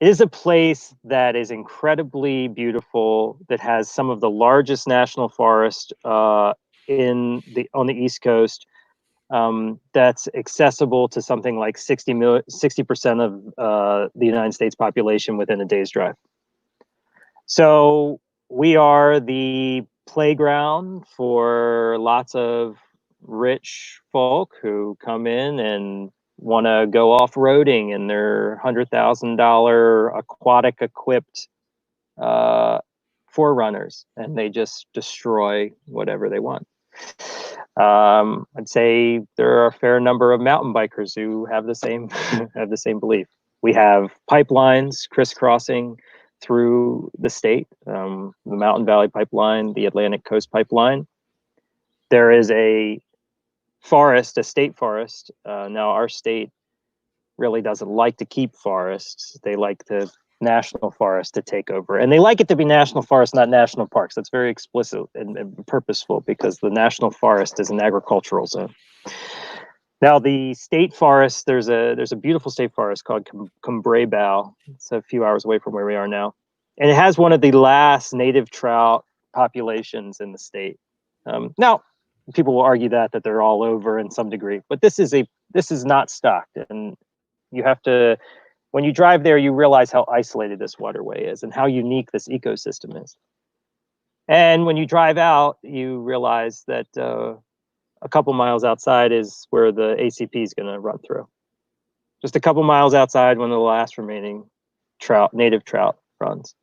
it is a place that is incredibly beautiful, that has some of the largest national forest on the East Coast, that's accessible to something like 60% of the United States population within a day's drive. So we are the playground for lots of rich folk who come in and want to go off roading in their $100,000 aquatic equipped uh, forerunners, and they just destroy whatever they want. I'd say there are a fair number of mountain bikers who have the same have the same belief. We have pipelines crisscrossing through the state, the Mountain Valley Pipeline, the Atlantic Coast Pipeline. There is a forest, a state forest. Now, our state really doesn't like to keep forests. They like to national forest to take over. And they like it to be national forest, not national parks. That's very explicit and purposeful, because the national forest is an agricultural zone. Now, the state forest, there's a beautiful state forest called Cumbrae Bow. It's a few hours away from where we are now. And it has one of the last native trout populations in the state. Now, people will argue that they're all over in some degree, but this is not stocked. And you have to, when you drive there, you realize how isolated this waterway is and how unique this ecosystem is. And when you drive out, you realize that a couple miles outside is where the ACP is going to run through. Just a couple miles outside, one of the last remaining native trout runs.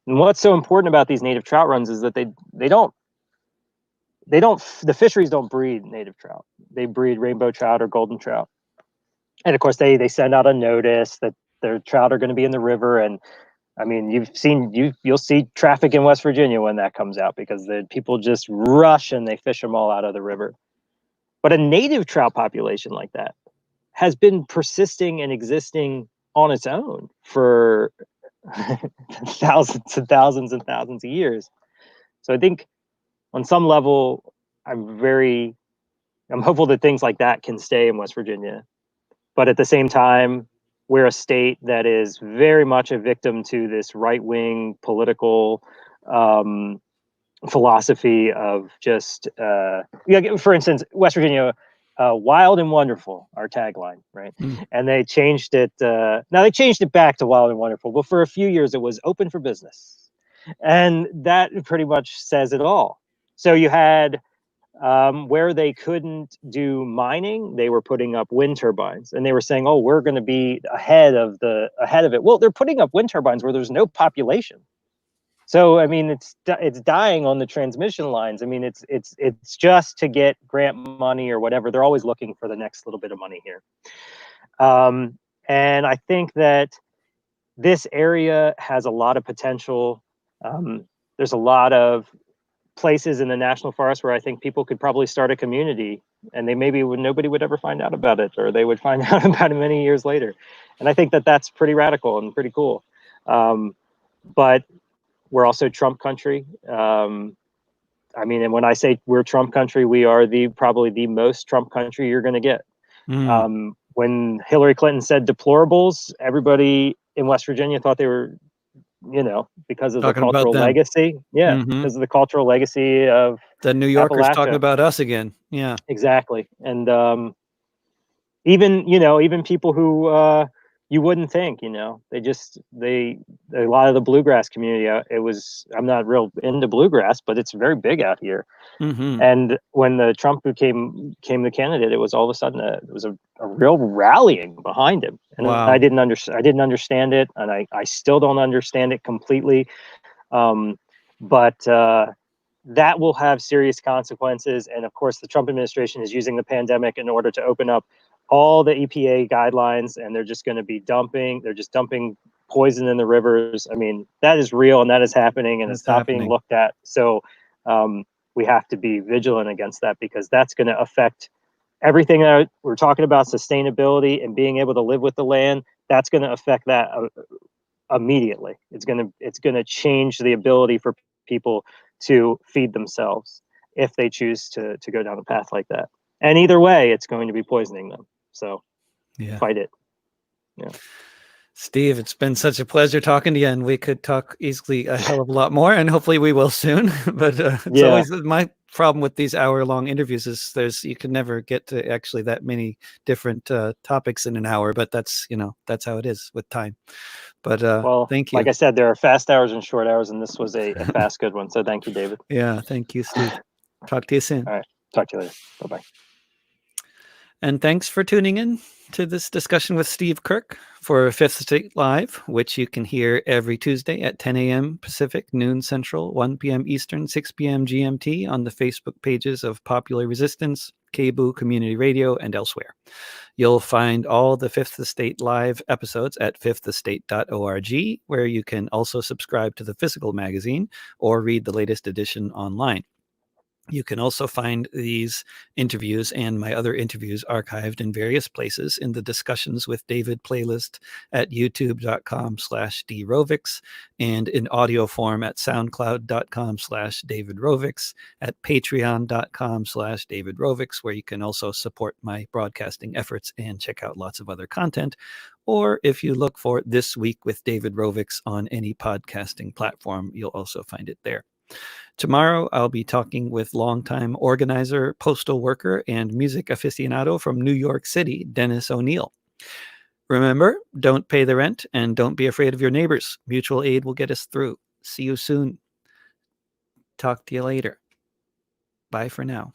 And what's so important about these native trout runs is that the fisheries don't breed native trout. They breed rainbow trout or golden trout. And of course, they send out a notice that their trout are going to be in the river. And I mean, you'll see traffic in West Virginia when that comes out, because the people just rush and they fish them all out of the river. But a native trout population like that has been persisting and existing on its own for thousands and thousands and thousands of years. So I think on some level, I'm hopeful that things like that can stay in West Virginia. But at the same time, we're a state that is very much a victim to this right-wing political philosophy of just, for instance, West Virginia, wild and wonderful, our tagline, right? And they changed it. Now they changed it back to wild and wonderful, but for a few years it was open for business. And that pretty much says it all. So you had, where they couldn't do mining, they were putting up wind turbines, and they were saying, "Oh, we're going to be ahead of it." Well, they're putting up wind turbines where there's no population. So I mean, it's dying on the transmission lines. I mean, it's just to get grant money or whatever. They're always looking for the next little bit of money here. And I think that this area has a lot of potential. There's a lot of places in the national forest where I think people could probably start a community, and nobody would ever find out about it, or they would find out about it many years later. And I think that that's pretty radical and pretty cool. But we're also Trump country. I mean, and when I say we're Trump country, we are probably the most Trump country you're going to get. When Hillary Clinton said deplorables, everybody in West Virginia thought they were, because of Talking the cultural legacy. Yeah, because of the cultural legacy of the New Yorkers Appalachia. Talking about us again. Yeah, exactly. And even people who you wouldn't think, a lot of the bluegrass community. I'm not real into bluegrass, but it's very big out here. And when the Trump became the candidate, it was all of a sudden it was a real rallying behind him. And wow. I didn't understand it, and I still don't understand it completely. But that will have serious consequences. And of course, the Trump administration is using the pandemic in order to open up all the EPA guidelines, and they're just dumping poison in the rivers. I mean, that is real, and that is happening, and it's not being looked at. So we have to be vigilant against that, because that's going to affect everything that we're talking about, sustainability and being able to live with the land. That's going to affect that immediately. It's going to change the ability for people to feed themselves if they choose to go down a path like that. And either way, it's going to be poisoning them. So fight it. Yeah. Steve, it's been such a pleasure talking to you, and we could talk easily a hell of a lot more, and hopefully we will soon. But it's always my problem with these hour-long interviews is you can never get to actually that many different topics in an hour. But that's how it is with time. But thank you. Like I said, there are fast hours and short hours, and this was a fast good one. So thank you, David. Yeah, thank you, Steve. Talk to you soon. All right, talk to you later. Bye-bye. And thanks for tuning in to this discussion with Steve Kirk for Fifth Estate Live, which you can hear every Tuesday at 10 a.m. Pacific, noon Central, 1 p.m. Eastern, 6 p.m. GMT on the Facebook pages of Popular Resistance, KBOO Community Radio, and elsewhere. You'll find all the Fifth Estate Live episodes at fifthestate.org, where you can also subscribe to the physical magazine or read the latest edition online. You can also find these interviews and my other interviews archived in various places in the Discussions with David playlist at youtube.com/drovix, and in audio form at soundcloud.com/davidrovix, at patreon.com/davidrovix, where you can also support my broadcasting efforts and check out lots of other content. Or if you look for This Week with David Rovix on any podcasting platform, you'll also find it there. Tomorrow, I'll be talking with longtime organizer, postal worker, and music aficionado from New York City, Dennis O'Neill. Remember, don't pay the rent and don't be afraid of your neighbors. Mutual aid will get us through. See you soon. Talk to you later. Bye for now.